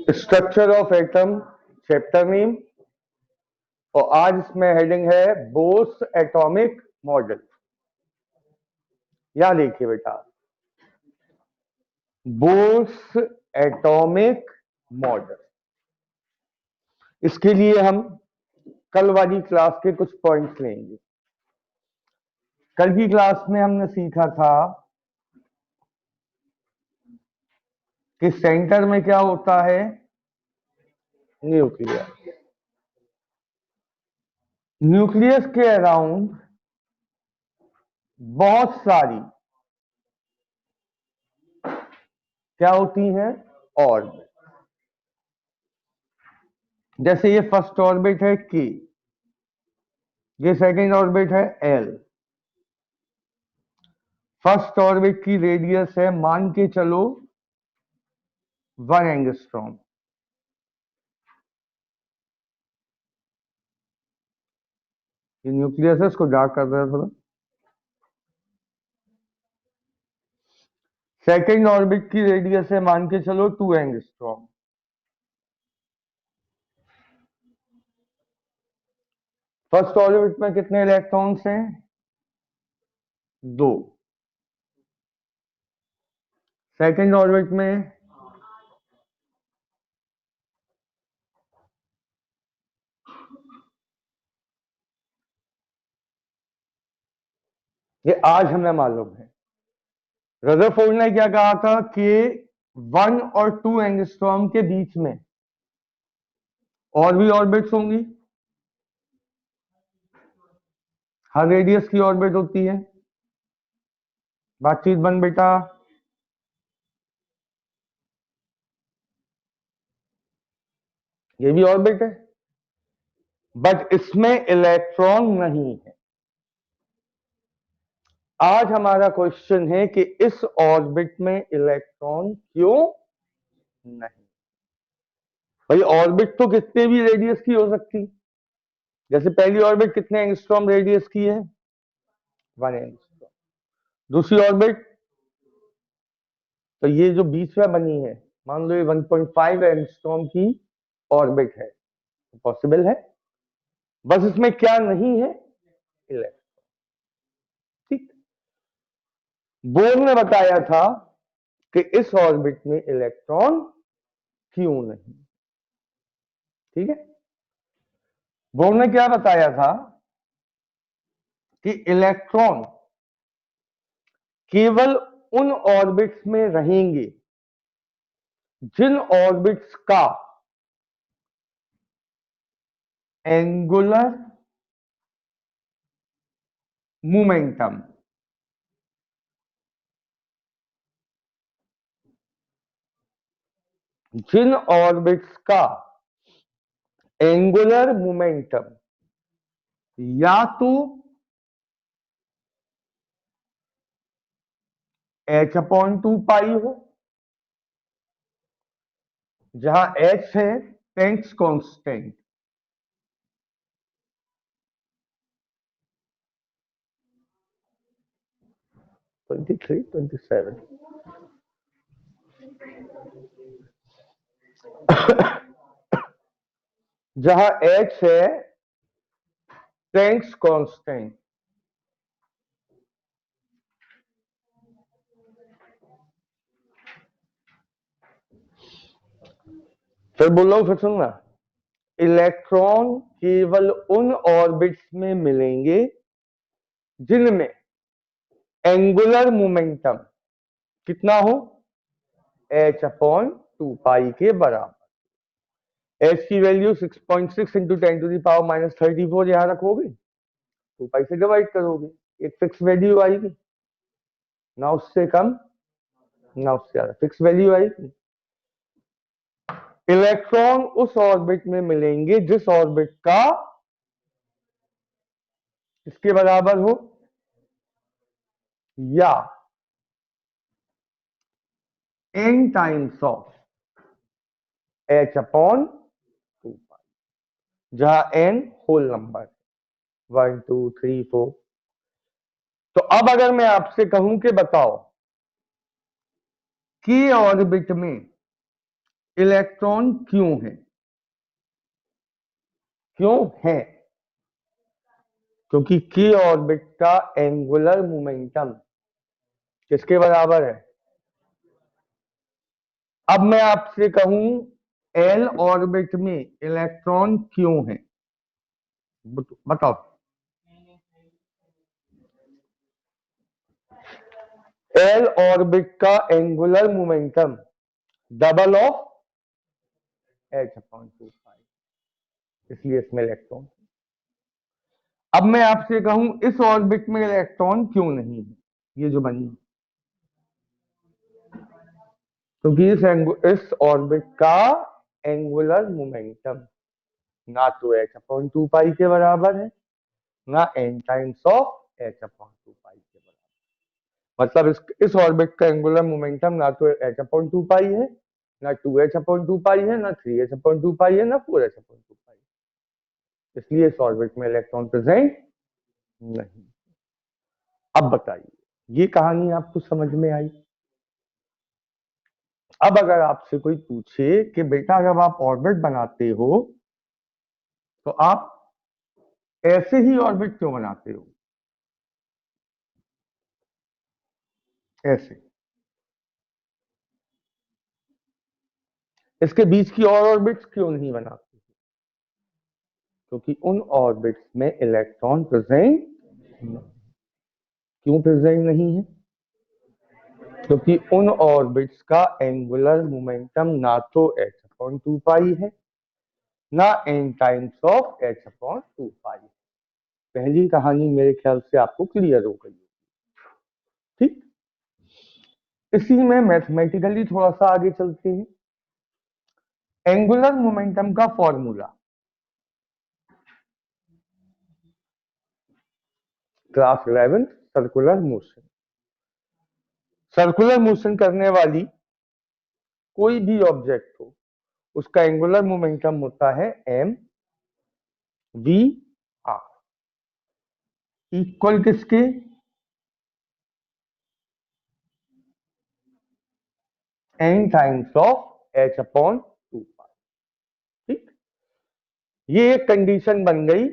Structure of atom chapter name, और आज इसमें हेडिंग है बोर्स एटॉमिक मॉडल। यहां देखिए बेटा, बोर्स एटॉमिक मॉडल। इसके लिए हम कल वाली क्लास के कुछ पॉइंट्स लेंगे। कल की क्लास में हमने सीखा था कि सेंटर में क्या होता है, न्यूक्लियस। न्यूक्लियस के अराउंड बहुत सारी क्या होती हैं, ऑर्बिट। जैसे ये फर्स्ट ऑर्बिट है के, ये सेकंड ऑर्बिट है एल। फर्स्ट ऑर्बिट की रेडियस है, मान के चलो 1 एंगस्ट्रॉम। ये न्यूक्लियस है, इसको डार्क कर रहा है थोड़ा। सेकंड ऑर्बिट की रेडियस है, मान के चलो 2 एंगस्ट्रॉम। फर्स्ट ऑर्बिट में कितने इलेक्ट्रॉन्स हैं, 2। सेकंड ऑर्बिट में ये आज हमें मालूम है। रदरफोर्ड ने क्या कहा था कि 1 और 2 एंगस्ट्रॉम के बीच में और भी ऑर्बिट्स होंगी। हर रेडियस की ऑर्बिट होती है। बातचीत बन बेटा। ये भी ऑर्बिट है, बट इसमें इलेक्ट्रॉन नहीं है। आज हमारा क्वेश्चन है कि इस ऑर्बिट में इलेक्ट्रॉन क्यों नहीं। भाई ऑर्बिट तो कितने भी रेडियस की हो सकती। जैसे पहली ऑर्बिट कितने एंगस्ट्रॉम रेडियस की है, 1 एंगस्ट्रॉम। दूसरी ऑर्बिट, तो ये जो बीच में बनी है, मान लो ये 1.5 एंगस्ट्रॉम की ऑर्बिट है, पॉसिबल है। बस इसमें क्या नहीं है, इलेक्ट्रॉन। ठीक। बोर ने बताया था कि इस ऑर्बिट में इलेक्ट्रॉन क्यों नहीं। ठीक है। बोर ने क्या बताया था कि इलेक्ट्रॉन केवल उन ऑर्बिट्स में रहेंगे जिन ऑर्बिट्स का एंगुलर मोमेंटम जिन ऑर्बिट्स का एंगुलर मोमेंटम या तो h/2 हो, जहां h है प्लैंक्स कांस्टेंट, (23, 27) जहां h है प्लैंक्स कांस्टेंट। फिर बोल रहा हूं, फिर सुनना। इलेक्ट्रॉन केवल उन ऑर्बिट्स में मिलेंगे जिनमें एंगुलर मोमेंटम कितना हो, h/2 के बराबर। h की वैल्यू 6.6 इंटू 10⁻⁻34 यहां रखोगे, 2 से डिवाइड करोगे, एक फिक्स वैल्यू आएगी, ना उससे कम ना उससे ज्यादा, फिक्स वैल्यू आएगी। इलेक्ट्रॉन उस ऑर्बिट में मिलेंगे जिस ऑर्बिट का इसके बराबर हो या n टाइम्स ऑफ h/2, जहां n होल नंबर 1 2 3 4। तो अब अगर मैं आपसे कहूं कि बताओ कि ऑर्बिट में इलेक्ट्रॉन क्यों है? क्यों है? क्योंकि k ऑर्बिट का एंगुलर मोमेंटम किसके बराबर है? अब मैं आपसे कहूं l ऑर्बिट में इलेक्ट्रॉन क्यों है? बताओ। l ऑर्बिट का angular momentum double of h/2π, इसलिए इसमें इलेक्ट्रॉन। अब मैं आपसे कहूं इस ऑर्बिट में इलेक्ट्रॉन क्यों नहीं है, ये जो बनी, क्योंकि इस ऑर्बिट का एंगुलर मोमेंटम ना तो h/2π के बराबर है, ना n टाइम्स ऑफ h/2π के बराबर। मतलब इस ऑर्बिट का एंगुलर मोमेंटम ना तो h/2π है, ना 2h/2π है, ना 3h/2π है, ना 4h/2π है। इसलिए इस ऑर्बिट में इलेक्ट्रॉन प्रेजेंट नहीं। अब बताइए, ये कहानी आपको समझ में आई? अब अगर आपसे कोई पूछे कि बेटा जब आप ऑर्बिट बनाते हो तो आप ऐसे ही ऑर्बिट क्यों बनाते हो, ऐसे, इसके बीच की और ऑर्बिट्स क्यों नहीं बनाते? क्योंकि उन ऑर्बिट्स में इलेक्ट्रॉन प्रेजेंट नहीं। क्यों प्रेजेंट नहीं है? क्योंकि उन ऑर्बिट्स का एंगुलर मोमेंटम ना तो h/2π है, ना n टाइम्स ऑफ h/2π। पहली कहानी मेरे ख्याल से आपको क्लियर हो गई। ठीक, इसी में मैथमेटिकली थोड़ा सा आगे चलते हैं। एंगुलर मोमेंटम का formula class 11 circular motion. Circular motion करने वाली कोई भी ऑब्जेक्ट हो, उसका एंगुलर मोमेंटम होता है mv r, इक्वल किसके? n times of h/2π। ठीक, ये एक कंडीशन बन गई।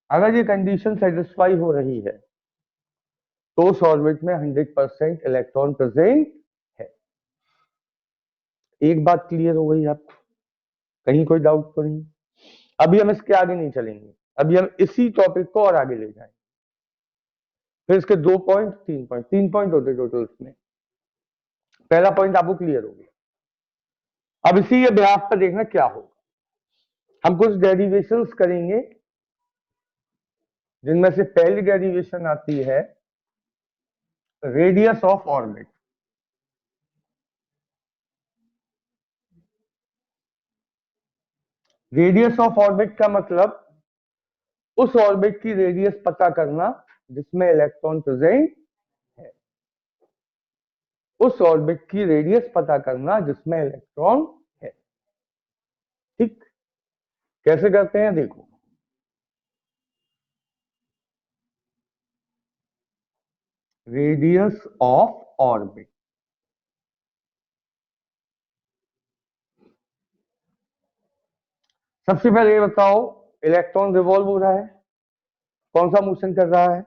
अगर ये कंडीशन सेटिस्फाई हो रही है तो उस ऑर्बिट में 100% इलेक्ट्रॉन प्रेजेंट है। एक बात क्लियर हो गई आपको? कहीं कोई डाउट तो नहीं? अभी हम इसके आगे नहीं चलेंगे, अभी हम इसी टॉपिक को और आगे ले जाएंगे। फिर इसके 2 पॉइंट 3 पॉइंट होते टोटल इसमें। पहला पॉइंट आपको क्लियर हो गया। अब इसी के बिहाफ पर देखना क्या होगा। हम कुछ डेरिवेशंस करेंगे, जिनमें से पहली डेरिवेशन आती है radius of orbit. Radius of orbit का मतलब उस ऑर्बिट की रेडियस पता करना जिसमें इलेक्ट्रॉन प्रेजेंट है। उस ऑर्बिट की रेडियस पता करना जिसमें इलेक्ट्रॉन है। ठीक, कैसे करते हैं देखो। रेडियस ऑफ ऑर्बिट, सबसे पहले ये बताओ, इलेक्ट्रॉन रिवॉल्व हो रहा है, कौन सा मोशन कर रहा है?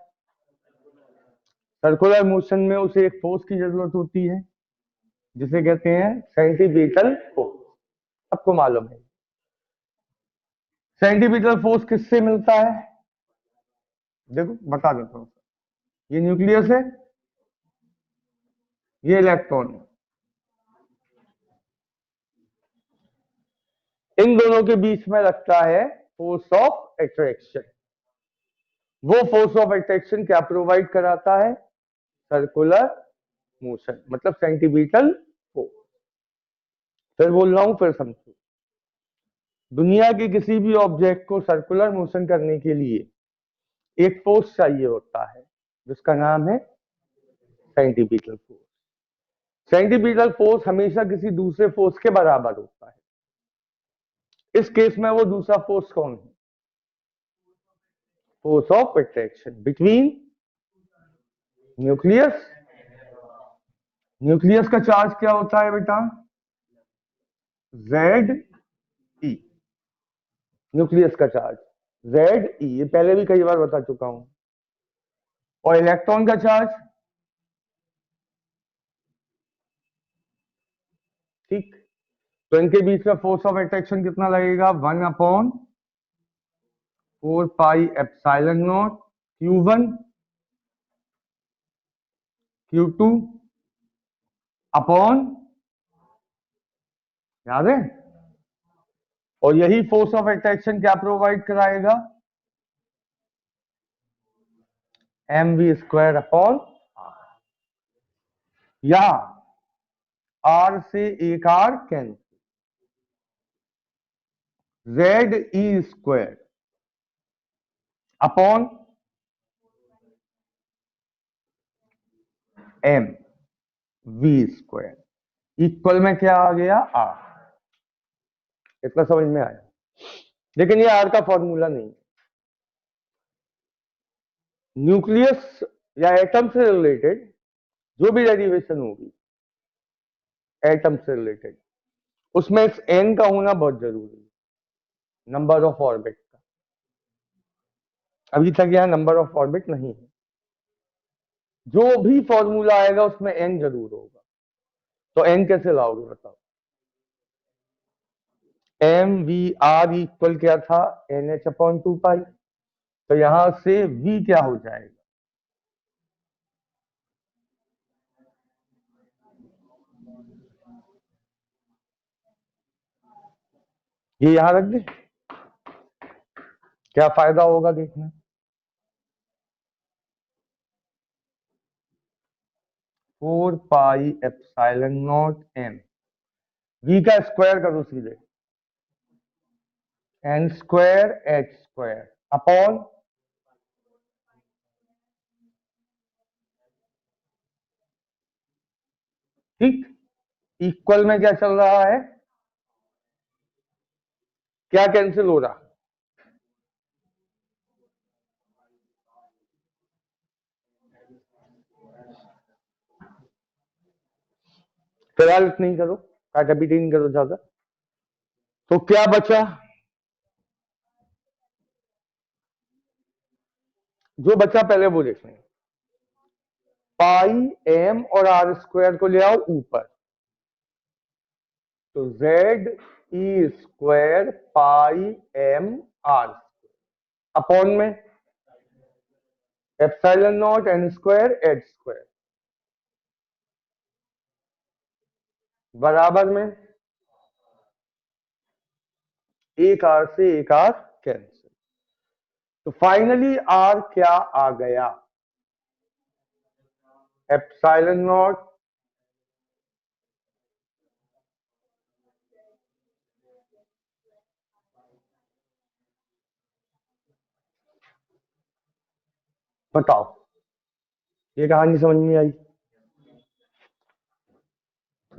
सर्कुलर मोशन में उसे एक फोर्स की जरूरत होती है जिसे कहते हैं सेंटीपीटल फोर्स। सबको मालूम है सेंटीपीटल फोर्स किससे मिलता है? देखो बता देता हूं। ये न्यूक्लियस है, ये इलेक्ट्रॉन है। इन दोनों के बीच में लगता है फोर्स ऑफ अट्रैक्शन। वो फोर्स ऑफ अट्रैक्शन क्या प्रोवाइड कराता है? सर्कुलर मोशन, मतलब सेंटीपीटल फोर्स। फिर बोल रहा हूं, फिर समझो। दुनिया के किसी भी ऑब्जेक्ट को सर्कुलर मोशन करने के लिए एक फोर्स चाहिए होता है जिसका नाम है सेंटीपीटल फोर्स। सेंटीपीटल फोर्स हमेशा किसी दूसरे फोर्स के बराबर होता है। इस केस में वो दूसरा फोर्स कौन है? Force of attraction between nucleus nucleus का चार्ज क्या होता है बेटा? जेड ई। न्यूक्लियस का चार्ज जेड ई, ये पहले भी कई बार बता चुका हूं। और इलेक्ट्रॉन का चार्ज, ठीक, तो इनके बीच में फोर्स ऑफ अट्रैक्शन कितना लगेगा? 1/4 pi epsilon naught Q1 Q2 upon, याद है? और यही फोर्स ऑफ अट्रैक्शन क्या प्रोवाइड कराएगा? mv² अपॉन, या r से एक r cancel, ZE² upon mv² equal में क्या आ गया? r। इतना समझ में आया? लेकिन ये r का फॉर्मूला नहीं है। न्यूक्लियस या एटम से रिलेटेड जो भी डेरिवेशन होगी एटम से रिलेटेड, उसमें इस n का होना बहुत जरूरी है, नंबर ऑफ ऑर्बिट का। अभी तक यहां नंबर ऑफ ऑर्बिट नहीं है। जो भी फॉर्मूला आएगा उसमें n जरूर होगा। तो n कैसे लाओगे बताओ? mvr इक्वल क्या था? NH/2 पाई। तो यहां से v क्या हो जाएगा? ये यहां रख दे, क्या फायदा होगा देखना। 4 pi epsilon not m, v का स्क्वायर करो सीधे, n²h² अपॉन, ठीक, इक्वल में क्या चल रहा है? क्या कैंसिल हो रहा? फिलहाल इतना ही करो, काटा पीटी नहीं करो ज्यादा। तो क्या बचा? जो बचा पहले वो देख लें। पाई m और r² को ले आओ ऊपर, तो ZE² पाई m r अपॉन में एप्सिलॉन नॉट n²h² बराबर में एक r से एक r कैंसिल। तो फाइनली r क्या आ गया? एप्सिलॉन नॉट बताओ, ये कहानी समझ में आई?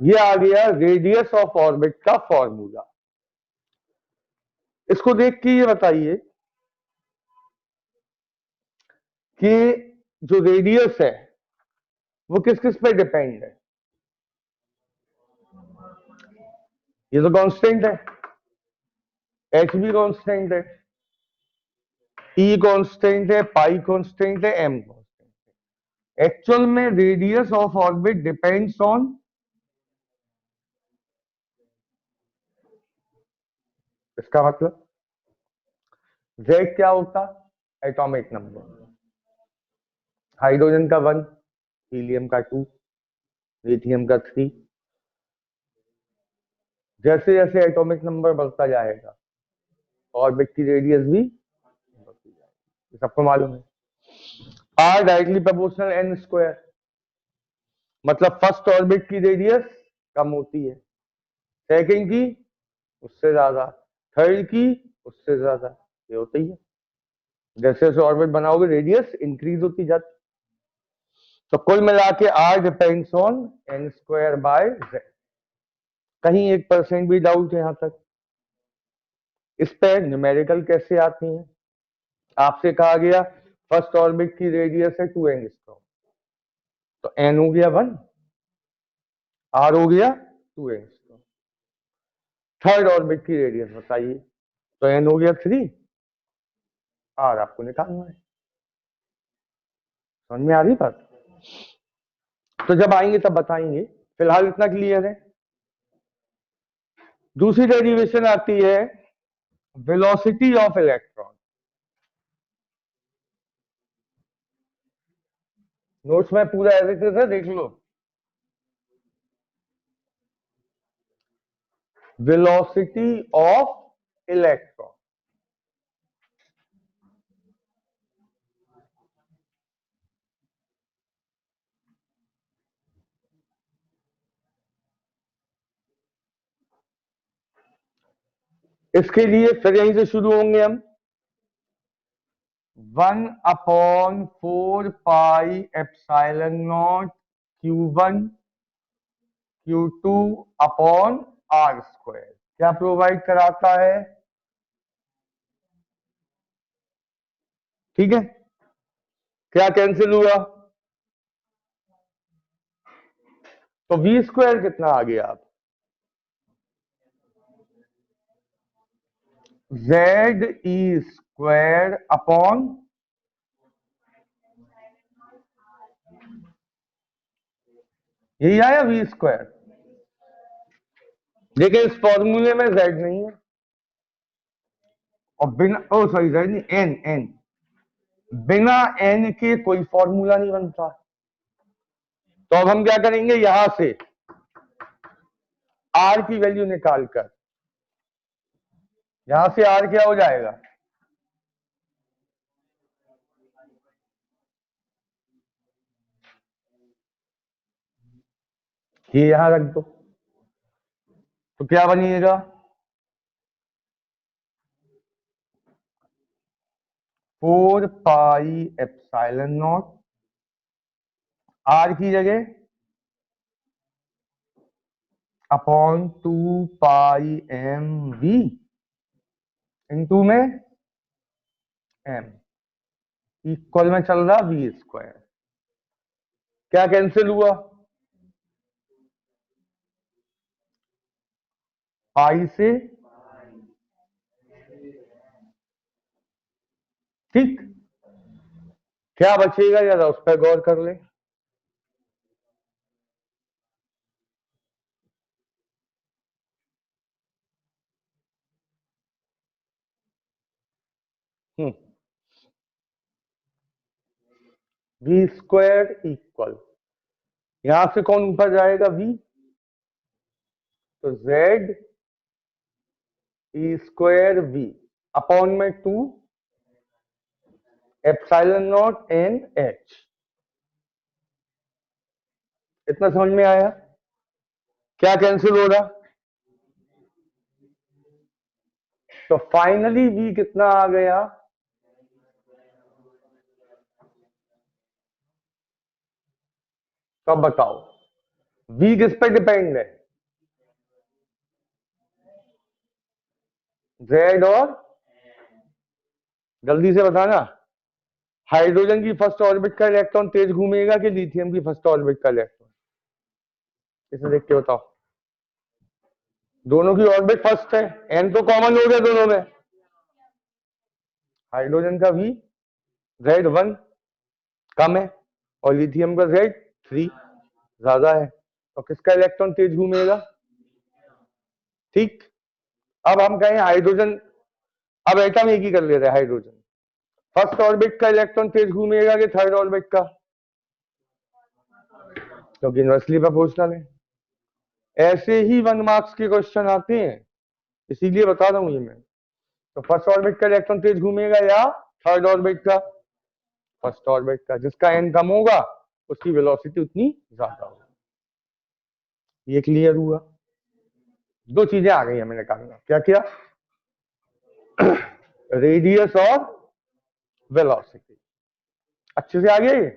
ये आ गया रेडियस ऑफ ऑर्बिट का फॉर्मूला। इसको देख के ये बताइए कि जो रेडियस है वो किस किस पे डिपेंड है? ये तो कांस्टेंट है, h भी कांस्टेंट है, e कांस्टेंट है, पाई कांस्टेंट है, m कांस्टेंट है। एक्चुअल में radius of orbit depends on, इसका मतलब z क्या होता? एटॉमिक नंबर, हाइड्रोजन का 1, हीलियम का 2, लिथियम का 3। जैसे जैसे एटॉमिक नंबर बढ़ता जाएगा ऑर्बिट की रेडियस भी बढ़ती जाएगी, सबको मालूम है। r डायरेक्टली प्रोपोर्शनल n², मतलब फर्स्ट ऑर्बिट की रेडियस कम होती है, सेकंड की उससे ज्यादा, थर्ड की उससे ज्यादा, ये होता ही है। जैसे जैसे ऑर्बिट बनाओगे रेडियस इंक्रीज होती जाती। तो कुल मिला के r डिपेंड्स ऑन n²/z। कहीं 1% भी डाउट है यहां तक? इस पे न्यूमेरिकल कैसे आती है? आपसे कहा गया फर्स्ट ऑर्बिट की रेडियस है 2 एंगस्ट्रॉम, तो n हो गया 1, आर हो गया 2 एंगस्ट्रॉम। थर्ड ऑर्बिट की रेडियस बताइए, तो एन हो गया 3, आर आपको निकालना है। समझ में आ रही बात? तो जब आएंगे तब बताएंगे, फिलहाल इतना क्लियर है। दूसरी डेरिवेशन आती है वेलोसिटी ऑफ इलेक्ट्रॉन। नोट्स में पूरा एज इट इज है, देख लो। वेलोसिटी ऑफ इलेक्ट्रॉन, इसके लिए फिर यहीं से शुरू होंगे हम। 1/4 pi epsilon naught Q1 Q2 upon r square क्या प्रोवाइड कराता है? ठीक है, क्या कैंसिल हुआ? तो वी स्क्वायर कितना आ गया आप? जेड ई स्क्वायर अपॉन यही आया वी स्क्वायर। देखिए इस फॉर्मूले में जेड नहीं है, और बिना ओ सॉरी जेड नहीं, एन एन, बिना एन के कोई फॉर्मूला नहीं बनता। तो अब हम क्या करेंगे, यहां से आर की वैल्यू निकालकर, यहां से आर क्या हो जाएगा? ये यहां रख दो, तो क्या बनिएगा? 4 पाई एप्सिलॉन नॉट, आर की जगह upon 2 pi m v into में एम, इक्वल में चल रहा वी स्क्वायर। क्या कैंसिल हुआ? पाई से, ठीक, क्या बचेगा जरा उस पर गौर कर ले। वी स्क्वायर इक्वल, यहां से कौन ऊपर जाएगा? वी, तो z e square v upon में 2 एप्सिलॉन नॉट एन एच। इतना समझ में आया? क्या कैंसिल हो रहा? तो फाइनली वी कितना आ गया? तो अब बताओ वी किस पे डिपेंड है? जेड और, जल्दी से बताना, हाइड्रोजन की फर्स्ट ऑर्बिट का इलेक्ट्रॉन तेज घूमेगा कि लिथियम की फर्स्ट ऑर्बिट का इलेक्ट्रॉन? इसे देख के बताओ। दोनों की ऑर्बिट फर्स्ट है, एन तो कॉमन हो गया दोनों में। हाइड्रोजन का वी जेड 1 कम है और लिथियम का जेड 3 ज्यादा है, तो किसका इलेक्ट्रॉन तेज घूमेगा? ठीक, अब हम कहें हाइड्रोजन, अब एटम एक ही कर ले रहे हैं, हाइड्रोजन फर्स्ट ऑर्बिट का इलेक्ट्रॉन तेज घूमेगा कि थर्ड ऑर्बिट का? क्योंकि इन्वर्सली प्रोपोर्शनल है। ऐसे ही 1 मार्क्स के क्वेश्चन आते हैं, इसीलिए बता रहा हूं ये मैं। तो फर्स्ट ऑर्बिट का इलेक्ट्रॉन तेज घूमेगा या थर्ड ऑर्बिट का? फर्स्ट ऑर्बिट का। जिसका एन कम होगा उसकी वेलोसिटी उतनी ज्यादा होगी। ये क्लियर हुआ? दो चीजें आ गई हमें निकालना, क्या क्या? रेडियस और वेलोसिटी। अच्छे से आ गया ये?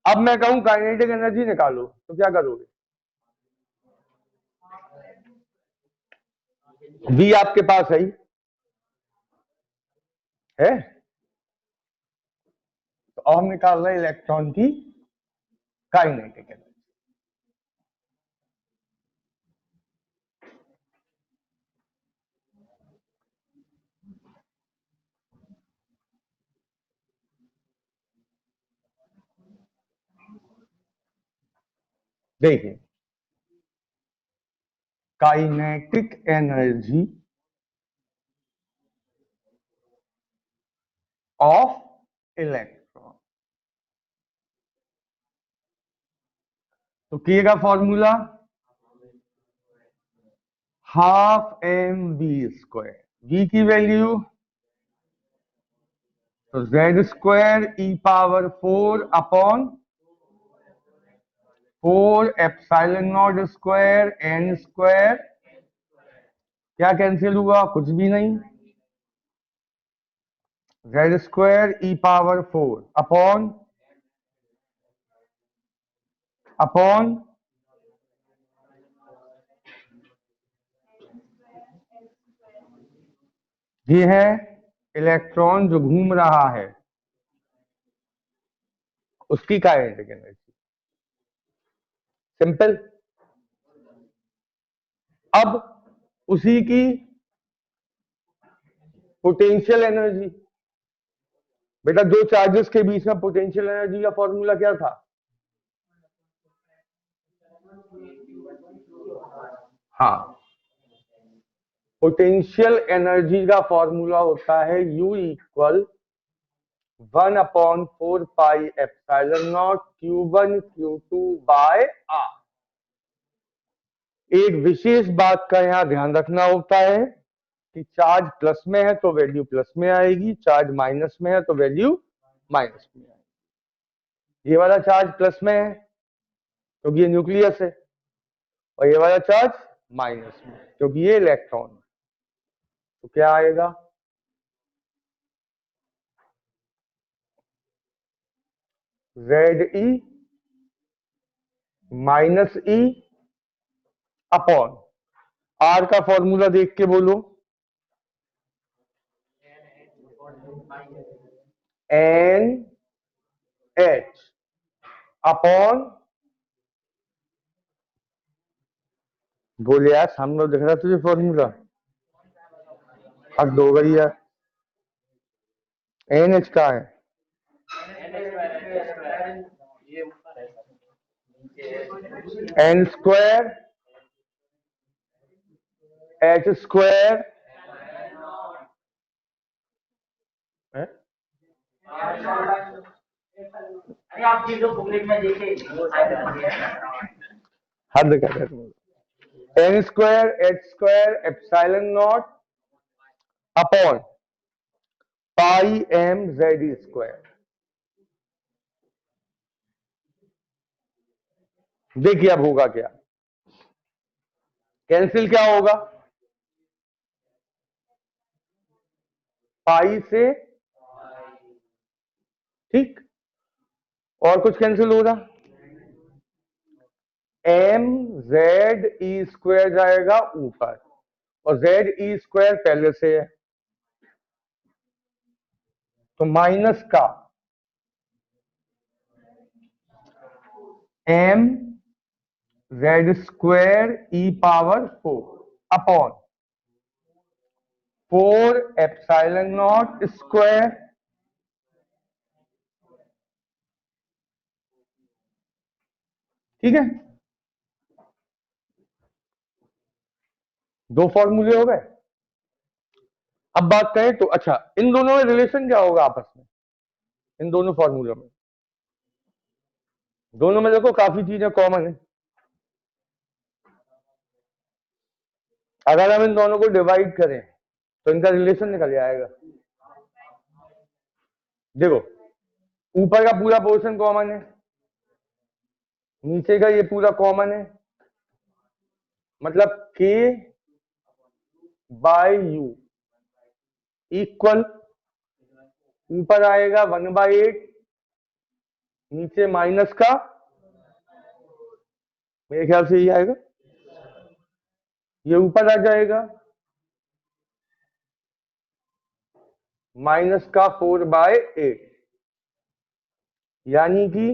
अब मैं कहूं काइनेटिक एनर्जी निकालो तो क्या करोगे? वी आपके पास है? तो अब हम निकाल रहे हैं इलेक्ट्रॉन की काइनेटिक एनर्जी। देखिए, काइनेटिक एनर्जी ऑफ इलेक्ट्रॉन, तो के का formula half m v square, v की वैल्यू तो z square e power 4 upon 4 epsilon naught square n square, क्या कैंसिल हुआ, कुछ भी नहीं, z square e power 4 upon upon ये है इलेक्ट्रॉन जो घूम रहा है उसकी काइनेटिक एनर्जी। सिंपल। अब उसी की पोटेंशियल एनर्जी, बेटा दो चार्जेस के बीच में पोटेंशियल एनर्जी का फॉर्मूला क्या था, हाँ, पोटेंशियल एनर्जी का फॉर्मूला होता है U equal 1/4 pi epsilon naught Q1 Q2 by R। एक विशेष बात का यहां ध्यान रखना होता है कि चार्ज प्लस में है तो वैल्यू प्लस में आएगी, चार्ज माइनस में है तो वैल्यू माइनस में आएगी। ये वाला चार्ज प्लस में है क्योंकि ये न्यूक्लियस है, और ये वाला चार्ज माइनस में क्योंकि ये इलेक्ट्रॉन है, तो क्या आएगा, ZE minus E upon R का फॉर्मूला देख के बोलो, NH अपॉन, बोले यार सामने दिख रहा तुझे फॉर्मूला, हद हो गई यार, NH का है, N स्क्वायर H स्क्वायर आप चीजों बुकलेट में देखे हद कर N square H square epsilon naught upon pi m z square. देखिए अब होगा क्या, कैंसिल क्या होगा, पाई से, ठीक, और कुछ कैंसिल हो रहा, एम जेड ई स्क्वायर जाएगा ऊपर और जेड ई स्क्वायर पहले से है तो माइनस का m z square e power 4 upon 4 epsilon naught square, ठीक है, दो फॉर्मूले हो गए। अब बात करें तो अच्छा इन दोनों में रिलेशन क्या होगा आपस में, इन दोनों फॉर्मूलों में, दोनों में देखो काफी चीजें कॉमन है, अगर हम इन दोनों को डिवाइड करें तो इनका रिलेशन निकल जाएगा। देखो ऊपर का पूरा पोर्शन कॉमन है, नीचे का ये पूरा कॉमन है, मतलब K बाय U इक्वल ऊपर आएगा 1/8, नीचे माइनस का, मेरे ख्याल से ये आएगा, ये ऊपर आ जाएगा माइनस का 4/8, यानी कि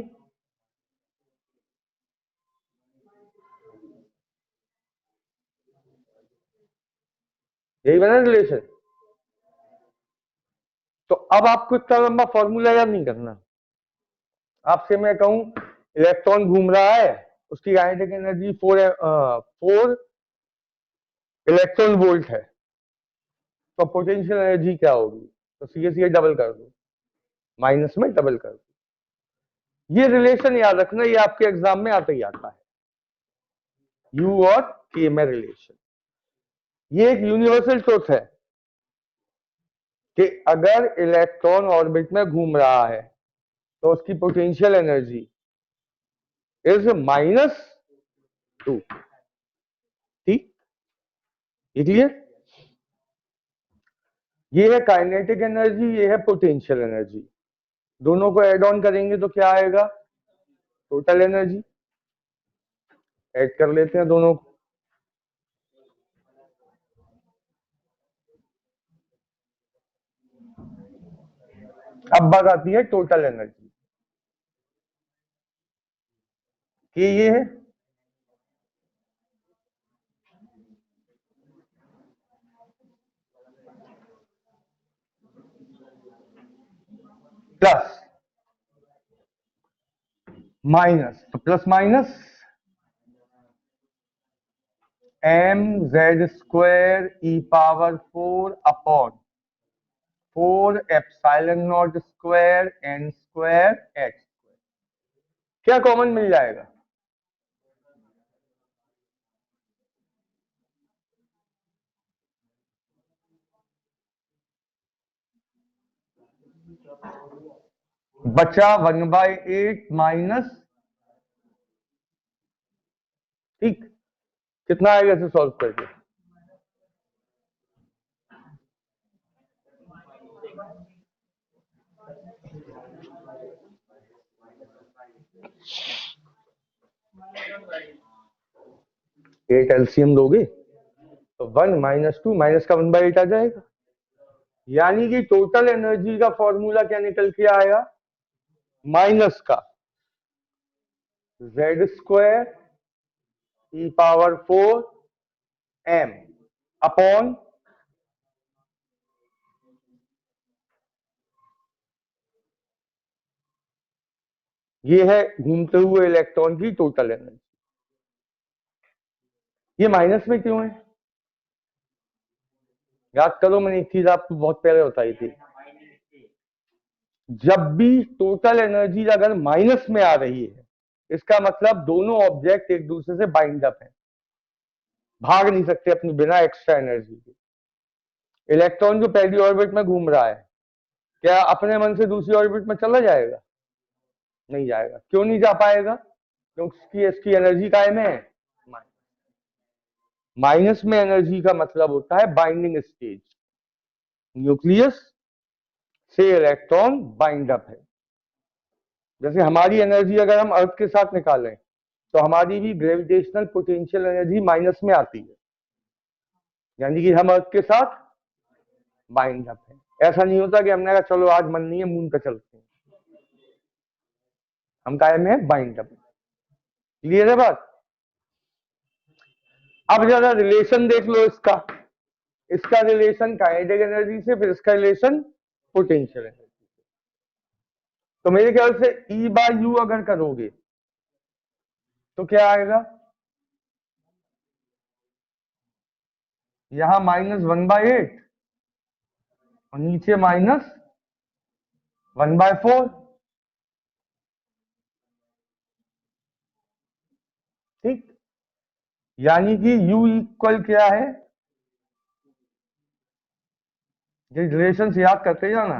यही बना रिलेशन। तो अब आपको इतना लंबा फॉर्मूला याद नहीं करना, आपसे मैं कहूं इलेक्ट्रॉन घूम रहा है उसकी काइनेटिक एनर्जी 4 इलेक्ट्रॉन वोल्ट है, तो पोटेंशियल एनर्जी क्या होगी? तो सी डबल कर दो, माइनस में डबल कर दो। ये रिलेशन याद रखना, ये आपके एग्जाम में आता ही आता है, यू और के में रिलेशन। ये एक यूनिवर्सल ट्रुथ है कि अगर इलेक्ट्रॉन ऑर्बिट में घूम रहा है तो उसकी पोटेंशियल एनर्जी इज -2। ठीक, ये क्लियर? ये है काइनेटिक एनर्जी, ये है पोटेंशियल एनर्जी। दोनों को ऐड ऑन करेंगे तो क्या आएगा? Total energy. ऐड कर लेते हैं दोनों को। अब बात आती है टोटल एनर्जी कि ये है प्लस माइनस, तो plus minus mz² e⁴ upon 4ε0² n² h²। क्या कॉमन मिल जाएगा? बचा 1/8 माइनस, ठीक, कितना आएगा इसे सॉल्व करके? एट एलसीएम दोगे तो 1 - 2 माइनस का 1/8 आ जाएगा। यानी कि टोटल एनर्जी का फॉर्मूला क्या निकल के आया? माइनस का z² e⁴ m अपॉन ये है घूमते हुए इलेक्ट्रॉन की टोटल एनर्जी। ये माइनस में क्यों है? याद करो, मैंने एक चीज आपको बहुत पहले बताई थी, जब भी टोटल एनर्जी अगर माइनस में आ रही है इसका मतलब दोनों ऑब्जेक्ट एक दूसरे से बाइंड अप है, भाग नहीं सकते अपने बिना एक्स्ट्रा एनर्जी के। इलेक्ट्रॉन जो पहली ऑर्बिट में घूम रहा है, क्या अपने मन से दूसरी ऑर्बिट में चला जाएगा? नहीं जाएगा। क्यों नहीं जा पाएगा? क्योंकि इसकी एनर्जी काय में है? माइनस में एनर्जी का मतलब होता है बाइंडिंग स्टेज। न्यूक्लियस से इलेक्ट्रॉन बाइंड अप है। जैसे हमारी एनर्जी अगर हम अर्थ के साथ निकालें तो हमारी भी ग्रेविटेशनल पोटेंशियल एनर्जी माइनस में आती है, यानी कि हम अर्थ के साथ बाइंड अप है। ऐसा नहीं होता कि हमने कहा चलो आज मन नहीं है मून पे चलते हैं, हम काय में है? Bind up. क्लियर है बात? अब जरा रिलेशन देख लो इसका, इसका रिलेशन काइनेटिक एनर्जी से, फिर इसका रिलेशन पोटेंशियल एनर्जी से। तो मेरे ख्याल से E/U अगर करोगे तो क्या आएगा? यहां -1/8 और नीचे -1/4। ठीक, यानी कि U इक्वल क्या है? ये रिलेशन से याद करते जाना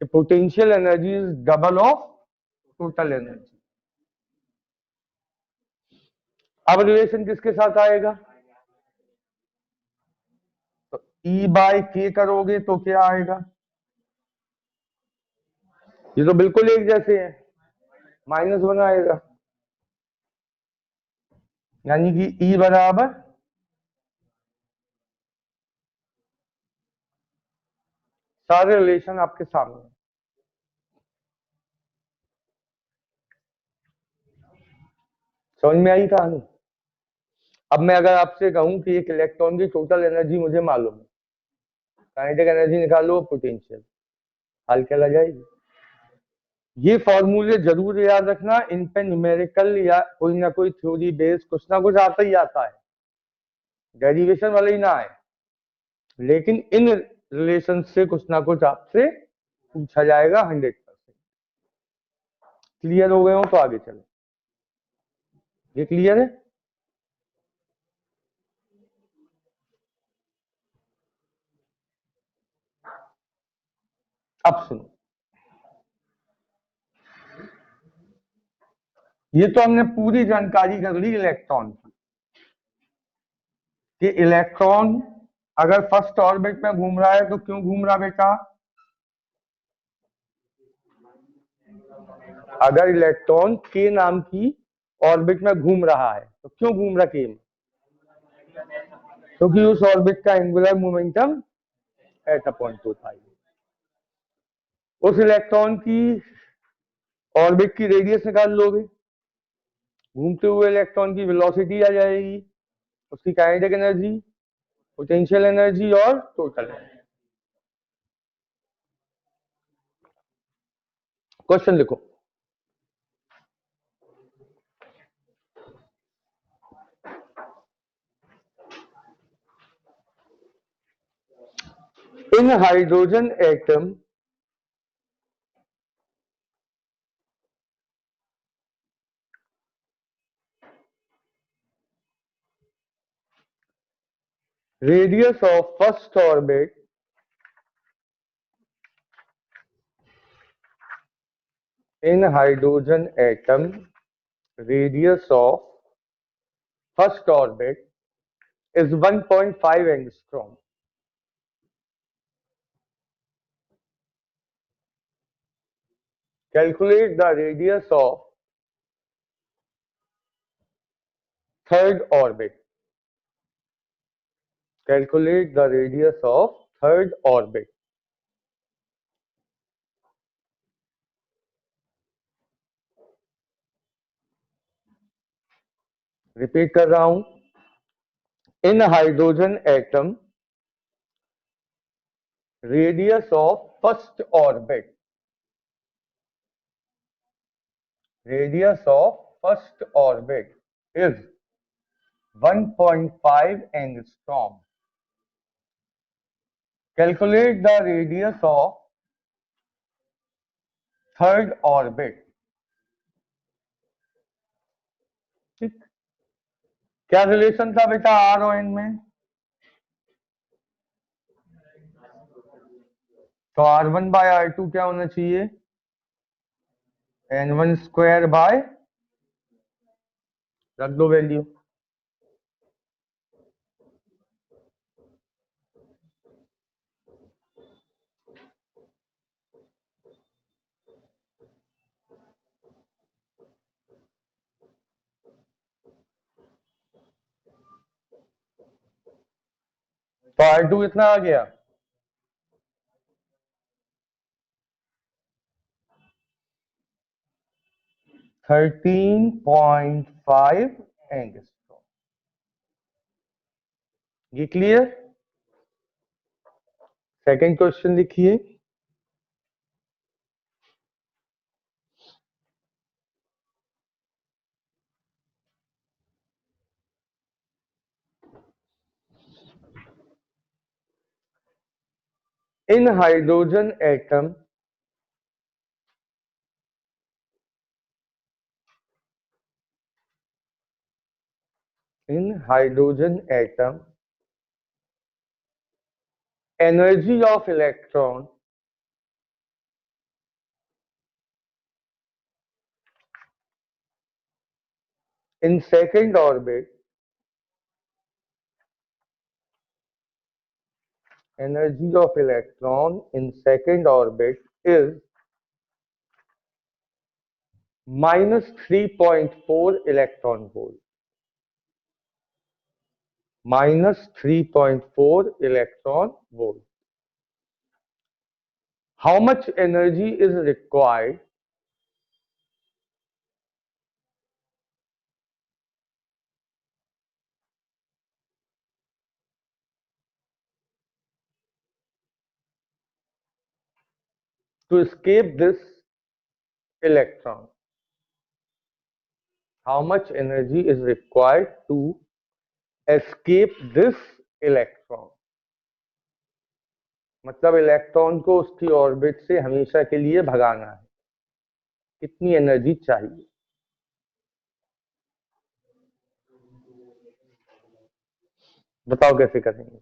कि potential energy is double of total energy. अब रिलेशन किसके साथ आएगा? तो E/K करोगे तो क्या आएगा? ये तो बिल्कुल एक जैसे हैं, -1 आएगा, यानी कि E बराबर सारे रिलेशन आपके सामने। समझ में आई कहानी? अब मैं अगर आपसे कहूं कि एक इलेक्ट्रॉन की टोटल एनर्जी मुझे मालूम है, काइनेटिक एनर्जी निकालो, पोटेंशियल, हल क्या लग जाएगी? ये फॉर्मूले जरूर याद रखना, इन पे न्यूमेरिकल या कोई ना कोई थ्योरी बेस कुछ ना कुछ आता ही आता है, डेरिवेशन वाले ही ना आए, लेकिन इन रिलेशन से कुछ ना कुछ आपसे पूछा जाएगा 100%। क्लियर हो गए हो तो आगे चलो। ये क्लियर है? अब सुनो, ये तो हमने पूरी जानकारी कर ली इलेक्ट्रॉन की, कि इलेक्ट्रॉन अगर फर्स्ट ऑर्बिट में घूम रहा है तो क्यों घूम रहा बेटा? अगर इलेक्ट्रॉन के नाम की ऑर्बिट में घूम रहा है तो क्यों घूम रहा के में? क्योंकि उस ऑर्बिट का एंगुलर मोमेंटम एट अपॉन 2 पाई। उस इलेक्ट्रॉन की ऑर्बिट की रेडियस निकाल लोगे, घूमते हुए इलेक्ट्रॉन की वेलोसिटी आ जाएगी, उसकी काइनेटिक एनर्जी, पोटेंशियल एनर्जी और टोटल एनर्जी। क्वेश्चन लिखो। In hydrogen atom radius of first orbit in hydrogen atom, radius of first orbit is 1.5 angstrom. Calculate the radius of third orbit. Calculate the radius of third orbit. Repeat कर रहा हूं, in hydrogen atom radius of first orbit, radius of first orbit is 1.5 angstrom. Calculate the radius of third orbit. ठीक, क्या relation था बेटा are और N में? तो R1/R2 क्या होना चाहिए? N1² रख दो वैल्यू, तो R2 कितना आ गया? 13.5 एंगस्ट्रॉम। ये क्लियर? सेकंड क्वेश्चन लिखिए। In hydrogen atom energy of electron in second orbit, energy of electron in second orbit is -3.4 electron volt. -3.4 electron volt. How much energy is required to escape this electron. How much energy is required to escape this electron? मतलब electron को उसकी orbit से हमेशा के लिए भगाना है, कितनी energy चाहिए? बताओ कैसे करेंगे?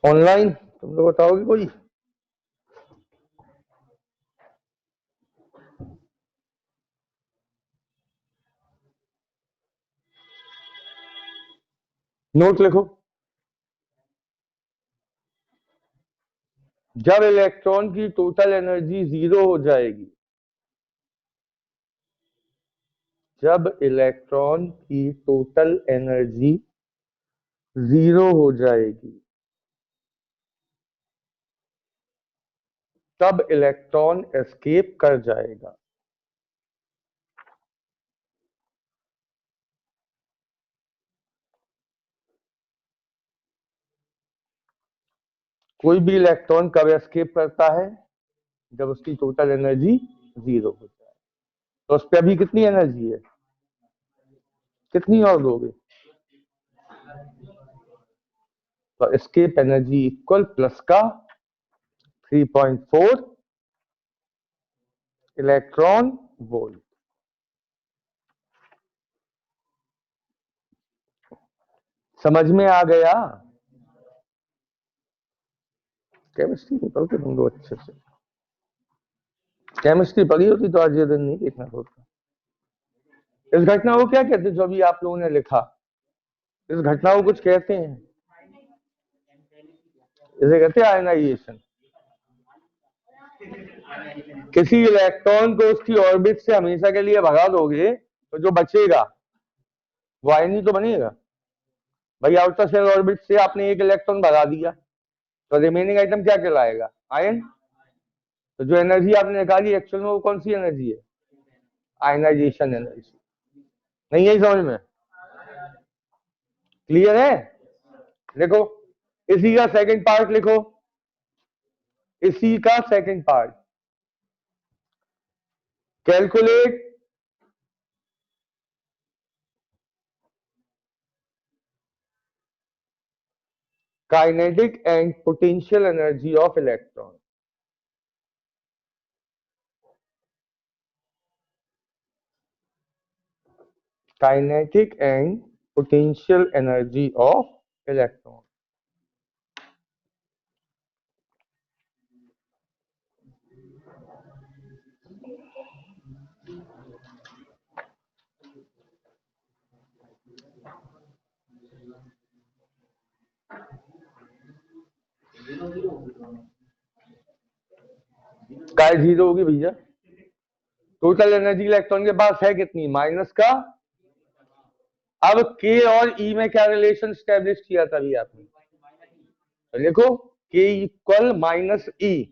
ऑनलाइन तुम लोग बताओगे कोई? नोट लिखो। जब इलेक्ट्रॉन की टोटल एनर्जी 0 हो जाएगी, जब इलेक्ट्रॉन की टोटल एनर्जी 0 हो जाएगी, तब इलेक्ट्रॉन एस्केप कर जाएगा। कोई भी इलेक्ट्रॉन कब एस्केप करता है? जब उसकी टोटल एनर्जी 0 हो जाए। तो उस पर अभी कितनी एनर्जी है? कितनी और दोगे? तो एस्केप एनर्जी इक्वल प्लस का 3.4 इलेक्ट्रॉन वोल्ट। समझ में आ गया? केमिस्ट्री निकलते तुम लोग अच्छे से। केमिस्ट्री पढ़ी होती तो आज ये दिन नहीं देखना होता। इस घटना को क्या कहते हैं जो अभी आप लोगों ने लिखा? इस घटना को कुछ कहते हैं, इसे कहते हैं आयनाइजेशन। किसी इलेक्ट्रॉन को उसकी ऑर्बिट से हमेशा के लिए भगा दोगे तो जो बचेगा वो आयन ही तो बनेगा। भाई आउटर शेल ऑर्बिट से आपने एक इलेक्ट्रॉन भगा दिया तो रिमेनिंग आइटम क्या कहलाएगा? आयन। तो जो एनर्जी आपने निकाली एक्चुअल में वो कौन सी एनर्जी है? Ionization energy. नहीं है समझ में? क्लियर है? देखो इसी का सेकंड पार्ट लिखो, इसी का second part. Calculate kinetic and potential energy of electron. Kinetic and potential energy of electron. काय 0 होगी भैया? टोटल एनर्जी इलेक्ट्रॉन के पास है कितनी? माइनस का। अब के और ई में क्या रिलेशन स्टैब्लिश किया था अभी आपने? तो लिखो के इक्वल माइनस ई।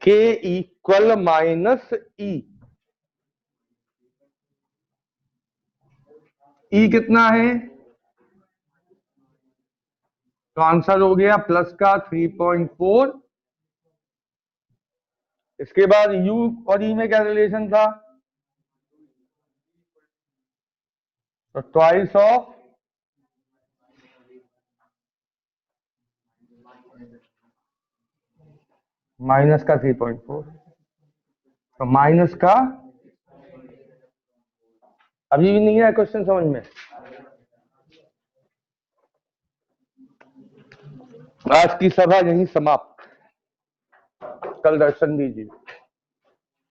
के इक्वल माइनस ई। ई कितना है? तो आंसर हो गया प्लस का 3.4। इसके बाद यू और ई में क्या रिलेशन था? तो ट्वाइस ऑफ माइनस का 3.4। तो माइनस का, अभी भी नहीं है क्वेश्चन समझ में? आज की सभा यहीं समाप्त। कल दर्शन दीजिए।